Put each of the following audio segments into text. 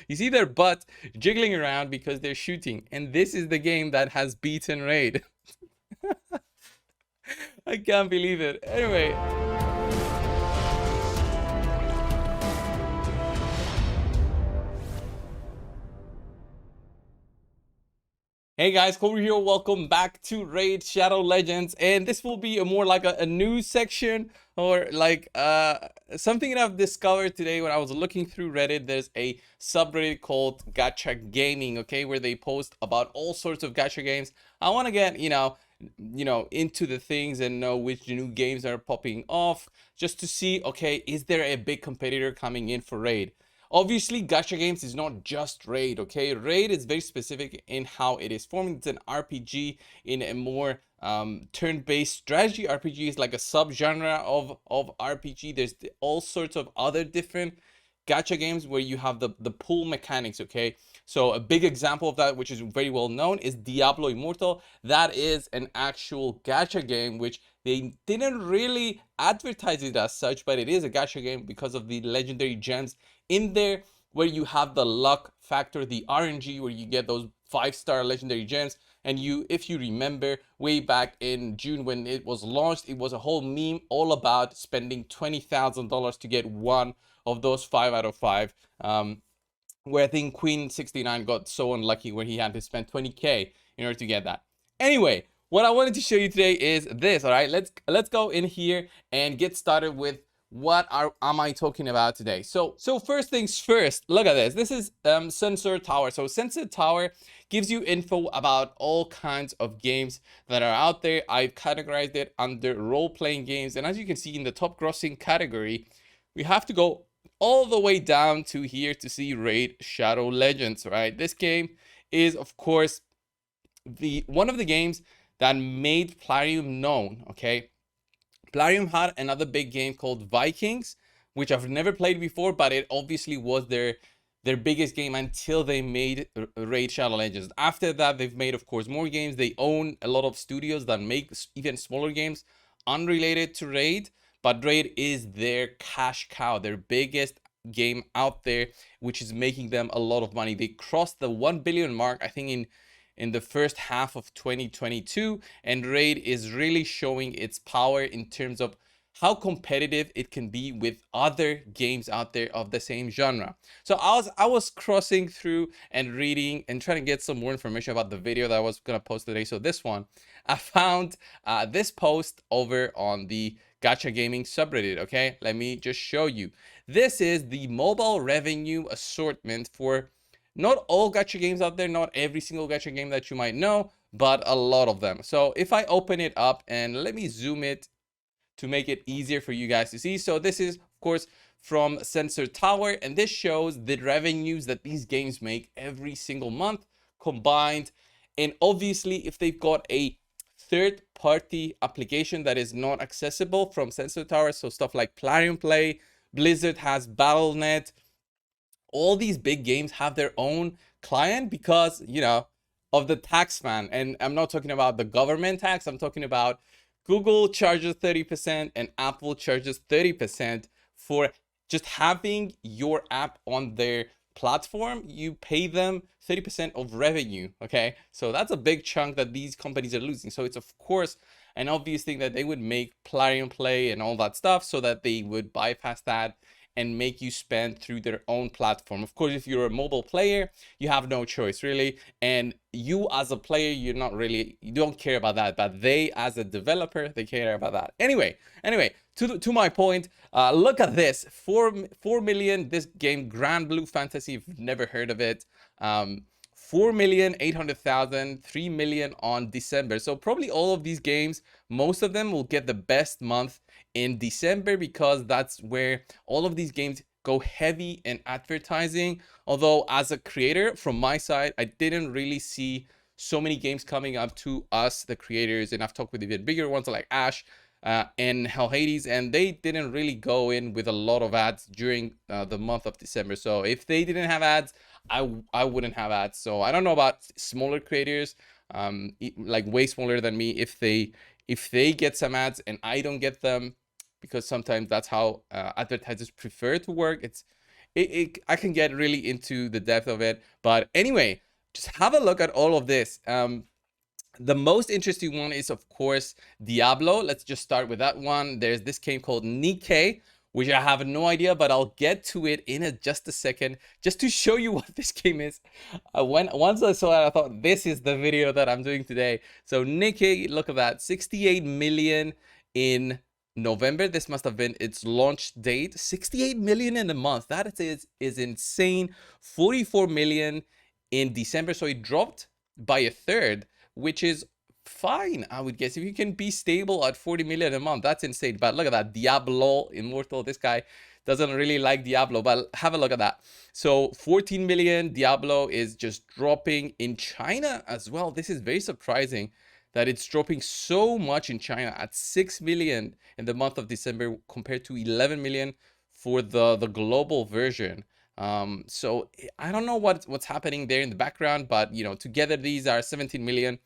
You see their butt jiggling around because they're shooting. And this is the game that has beaten Raid. I can't believe it. Anyway, hey guys, Kobe here. Welcome back to Raid Shadow Legends, and this will be a more like a news section or like something that I've discovered today when I was looking through Reddit. There's a subreddit called Gacha Gaming, okay, where they post about all sorts of gacha games. I want to get into the things and know which new games are popping off, just to see, okay, is there a big competitor coming in for Raid? Obviously, gacha games is not just Raid, okay? Raid is very specific in how it is formed. It's an RPG in a more turn-based strategy. RPG is like a subgenre of RPG. There's all sorts of other different gacha games where you have the pull mechanics, okay? So a big example of that, which is very well known, is Diablo Immortal. That is an actual gacha game, which they didn't really advertise it as such, but it is a gacha game because of the legendary gems in there, where you have the luck factor, the RNG, where you get those 5-star legendary gems. And if you remember, way back in June when it was launched, it was a whole meme all about spending $20,000 to get one of those 5 out of 5. Where I think Queen 69 got so unlucky where he had to spend 20K in order to get that. Anyway, what I wanted to show you today is this. All right, let's go in here and get started with what am I talking about today. So first things first, look at this. This is Sensor Tower. So Sensor Tower gives you info about all kinds of games that are out there. I've categorized it under role-playing games, and as you can see in the top grossing category, we have to go all the way down to here to see Raid Shadow Legends, right? This game is, of course, one of the games that made Plarium known, okay? Plarium had another big game called Vikings, which I've never played before, but it obviously was their biggest game until they made Raid Shadow Legends. After that, they've made, of course, more games. They own a lot of studios that make even smaller games unrelated to Raid, but Raid is their cash cow, their biggest game out there, which is making them a lot of money. They crossed the 1 billion mark, I think, in the first half of 2022, and Raid is really showing its power in terms of how competitive it can be with other games out there of the same genre. So I was crossing through and reading and trying to get some more information about the video that I was gonna post today. So this one, I found this post over on the Gacha Gaming subreddit. Okay, let me just show you. This is the mobile revenue assortment for not all gacha games out there, not every single gacha game that you might know, but a lot of them. So if I open it up and let me zoom it to make it easier for you guys to see. So this is, of course, from Sensor Tower, and this shows the revenues that these games make every single month combined. And obviously, if they've got a third-party application that is not accessible from Sensor Tower, so stuff like Plarium Play, Blizzard has Battle.net, all these big games have their own client because, of the tax man. And I'm not talking about the government tax. I'm talking about Google charges 30% and Apple charges 30% for just having your app on their platform. You pay them 30% of revenue, okay? So that's a big chunk that these companies are losing. So it's, of course, an obvious thing that they would make Plarium Play and all that stuff so that they would bypass that and make you spend through their own platform. Of course, if you're a mobile player, you have no choice really. And you as a player, you don't care about that, but they as a developer, they care about that. Anyway, to my point, look at this, 4 million, this game, Grand Blue Fantasy, if you've never heard of it, 4,800,000, 3 million on December. So probably all of these games, most of them will get the best month in December because that's where all of these games go heavy in advertising. Although as a creator from my side, I didn't really see so many games coming up to us, the creators, and I've talked with even bigger ones like Ash and Hell Hades, and they didn't really go in with a lot of ads during the month of December. So if they didn't have ads, I wouldn't have ads. So I don't know about smaller creators, like way smaller than me, if they get some ads and I don't get them, because sometimes that's how advertisers prefer to work. I can get really into the depth of it. But anyway, just have a look at all of this. The most interesting one is, of course, Diablo. Let's just start with that one. There's this game called Nikkei, which I have no idea, but I'll get to it in just a second, just to show you what this game is. Once I saw it, I thought this is the video that I'm doing today. So Nikkei, look at that, 68 million in November. This must have been its launch date. 68 million in a month. That is insane. 44 million in December. So it dropped by a third, which is fine, I would guess. If you can be stable at 40 million a month, that's insane. But look at that, Diablo Immortal. This guy doesn't really like Diablo, but have a look at that. So 14 million. Diablo is just dropping in China as well. This is very surprising that it's dropping so much in China at 6 million in the month of December compared to 11 million for the global version. So I don't know what's happening there in the background, but together these are 17 million.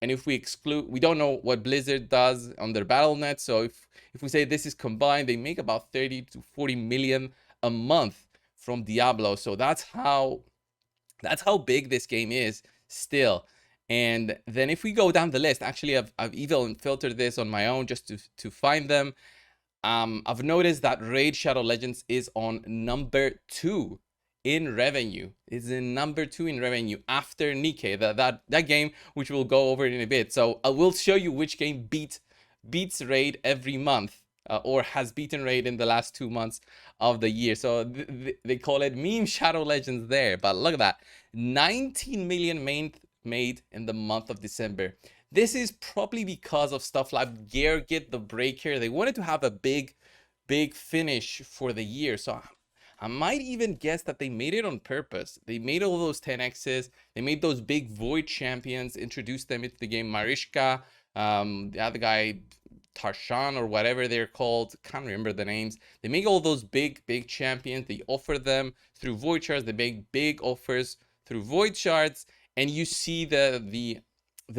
And if we exclude, we don't know what Blizzard does on their BattleNet. So if we say this is combined, they make about 30 to 40 million a month from Diablo. So that's how big this game is still. And then if we go down the list, actually I've even filtered this on my own just to find them. I've noticed that Raid Shadow Legends is on number 2 in revenue. Is in number 2 in revenue after Nikkei, that game, which we'll go over in a bit. So I will show you which game beats Raid every month, or has beaten Raid in the last 2 months of the year. So they call it meme Shadow Legends there. But look at that, 19 million made in the month of December. This is probably because of stuff like Gergit the Breaker. They wanted to have a big finish for the year. So I might even guess that they made it on purpose. They made all those 10x's. They made those big Void champions, introduced them into the game. Marishka, the other guy, Tarshan or whatever they're called. Can't remember the names. They make all those big champions. They offer them through Void shards. They make big offers through Void shards. And you see the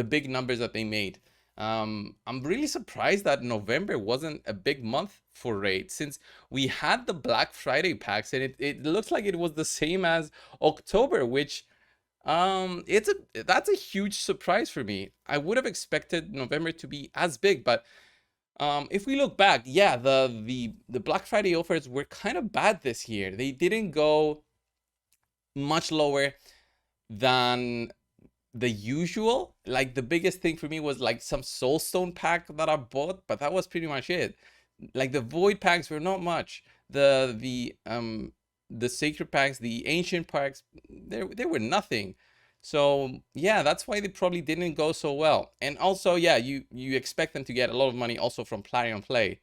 big numbers that they made. I'm really surprised that November wasn't a big month for Raid, since we had the Black Friday packs, and it looks like it was the same as October, which that's a huge surprise for me. I would have expected November to be as big, but if we look back, yeah, the Black Friday offers were kind of bad this year. They didn't go much lower than the usual. Like the biggest thing for me was like some Soulstone pack that I bought, but that was pretty much it. Like the Void packs were not much. The Sacred packs, the Ancient packs, they were nothing. So yeah, that's why they probably didn't go so well. And also, yeah, you expect them to get a lot of money also from Plarium Play.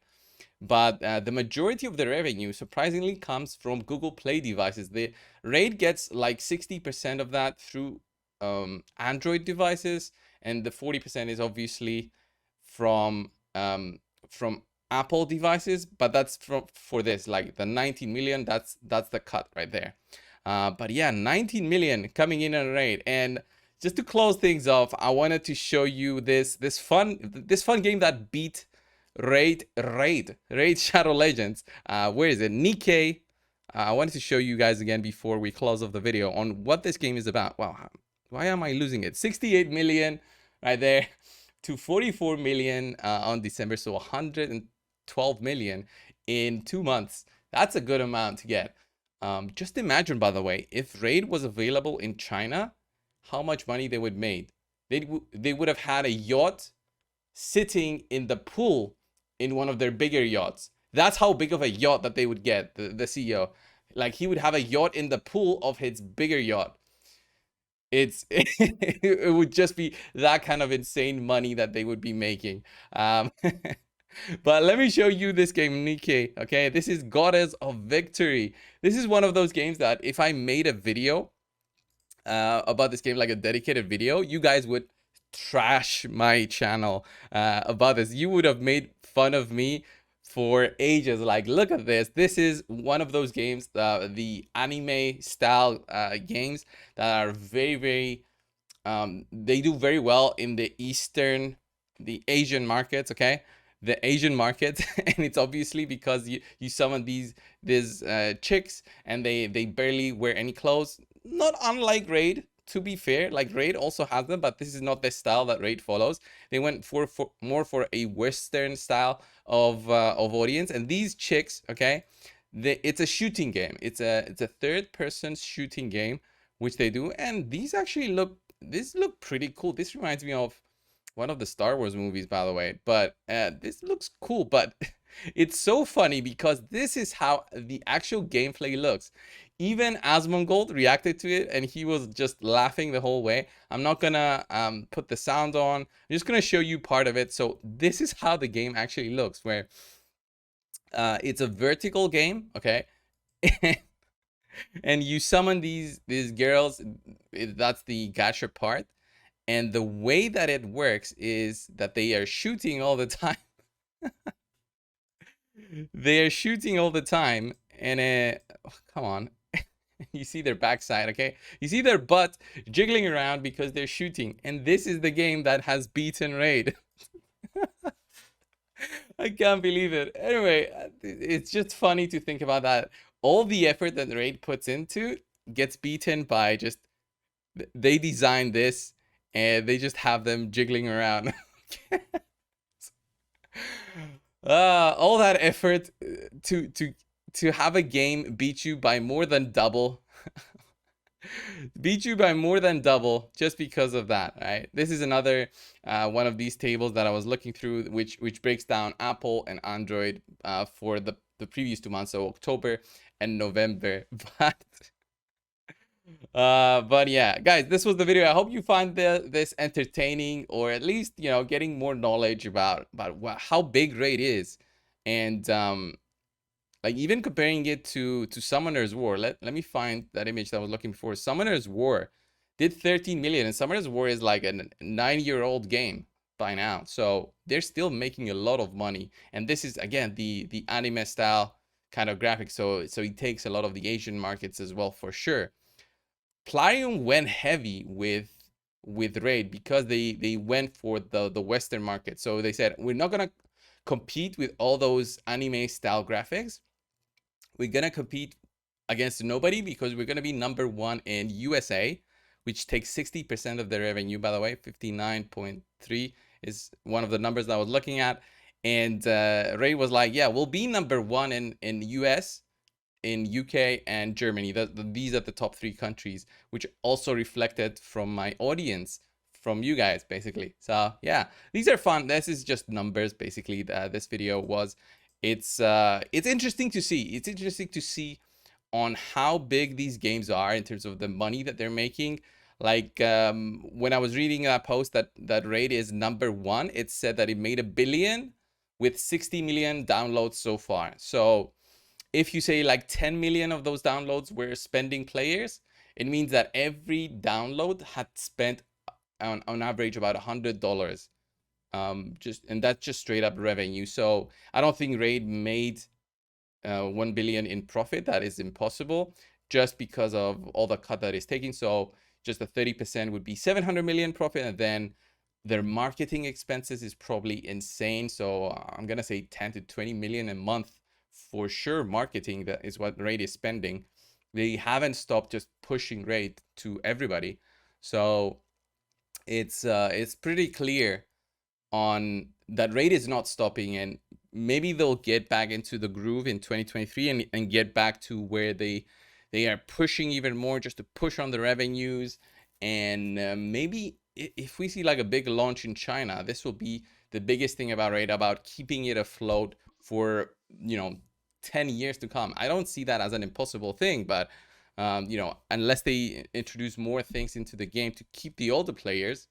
But the majority of the revenue surprisingly comes from Google Play devices. The Raid gets like 60% of that through Android devices, and the 40% is obviously from Apple devices. But that's for this, like the 19 million. That's the cut right there. But yeah, 19 million coming in on Raid. And just to close things off, I wanted to show you this fun game that beat Raid Shadow Legends. Where is it? Nikkei. I wanted to show you guys again before we close off the video on what this game is about. Wow, why am I losing it? 68 million right there to 44 million on December. So 112 million in 2 months. That's a good amount to get. Just imagine, by the way, if Raid was available in China, how much money they would made. They would have had a yacht sitting in the pool in one of their bigger yachts. That's how big of a yacht that they would get, the CEO. Like, he would have a yacht in the pool of his bigger yacht. It would just be that kind of insane money that they would be making. But let me show you this game, Nikkei. Okay, this is Goddess of Victory. This is one of those games that if I made a video about this game, like a dedicated video, you guys would trash my channel about this. You would have made fun of me for ages. Like, look at this. This is one of those games, the anime style games that are very they do very well in the Asian markets. Okay, the Asian market, and it's obviously because you summon these chicks, and they barely wear any clothes. Not unlike Raid, to be fair. Like Raid also has them, but this is not the style that Raid follows. They went for more for a Western style of audience. And these chicks, okay, it's a shooting game. It's a third person shooting game, which they do, and these actually look pretty cool. This reminds me of one of the Star Wars movies, by the way. But this looks cool. But it's so funny because this is how the actual gameplay looks. Even Asmongold reacted to it, and he was just laughing the whole way. I'm not gonna put the sound on. I'm just gonna show you part of it. So this is how the game actually looks, where it's a vertical game, okay? And you summon these girls. That's the gacha part. And the way that it works is that they are shooting all the time. They are shooting all the time. And oh, come on. You see their backside, okay? You see their butt jiggling around because they're shooting. And this is the game that has beaten Raid. I can't believe it. Anyway, it's just funny to think about that. All the effort that Raid puts into gets beaten by just, they designed this and they just have them jiggling around. All that effort to have a game beat you by more than double. Beat you by more than double just because of that, right? This is another one of these tables that I was looking through, which breaks down Apple and Android for the previous 2 months, so October and November. But yeah, guys, this was the video. I hope you find this entertaining, or at least, you know, getting more knowledge about how big Raid is. And like even comparing it to Summoner's War. Let me find that image that I was looking for. Summoner's War did 13 million, and Summoner's War is like a 9-year-old game by now. So they're still making a lot of money. And this is, again, the anime style kind of graphics. So it takes a lot of the Asian markets as well, for sure. Plarium went heavy with Raid because they went for the Western market. So they said, we're not gonna compete with all those anime style graphics. We're gonna compete against nobody because we're gonna be #1 in USA, which takes 60% of the revenue, by the way. 59.3 is one of the numbers that I was looking at. And Raid was like, yeah, we'll be #1 in US, in UK, and Germany. These are the top 3 countries, which also reflected from my audience, from you guys, basically. So yeah, these are fun. This is just numbers, basically. This video was. It's interesting to see. It's interesting to see on how big these games are in terms of the money that they're making. Like when I was reading that post that Raid is #1, it said that it made $1 billion with 60 million downloads so far. So if you say like 10 million of those downloads were spending players, it means that every download had spent on average about $100. And that's just straight up revenue. So I don't think Raid made 1 billion in profit. That is impossible, just because of all the cut that is taking. So just the 30% would be 700 million profit, and then their marketing expenses is probably insane. So I'm gonna say 10 to 20 million a month for sure. Marketing, that is what Raid is spending. They haven't stopped just pushing Raid to everybody. So it's pretty clear on that Raid is not stopping, and maybe they'll get back into the groove in 2023 and get back to where they are pushing even more, just to push on the revenues. And maybe if we see like a big launch in China, this will be the biggest thing about Raid, about keeping it afloat for, you know, 10 years to come. I don't see that as an impossible thing, but you know, unless they introduce more things into the game to keep the older players,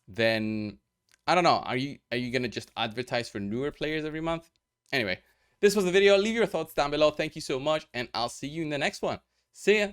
then I don't know. Are you gonna just advertise for newer players every month? Anyway, this was the video. Leave your thoughts down below. Thank you so much, and I'll see you in the next one. See ya.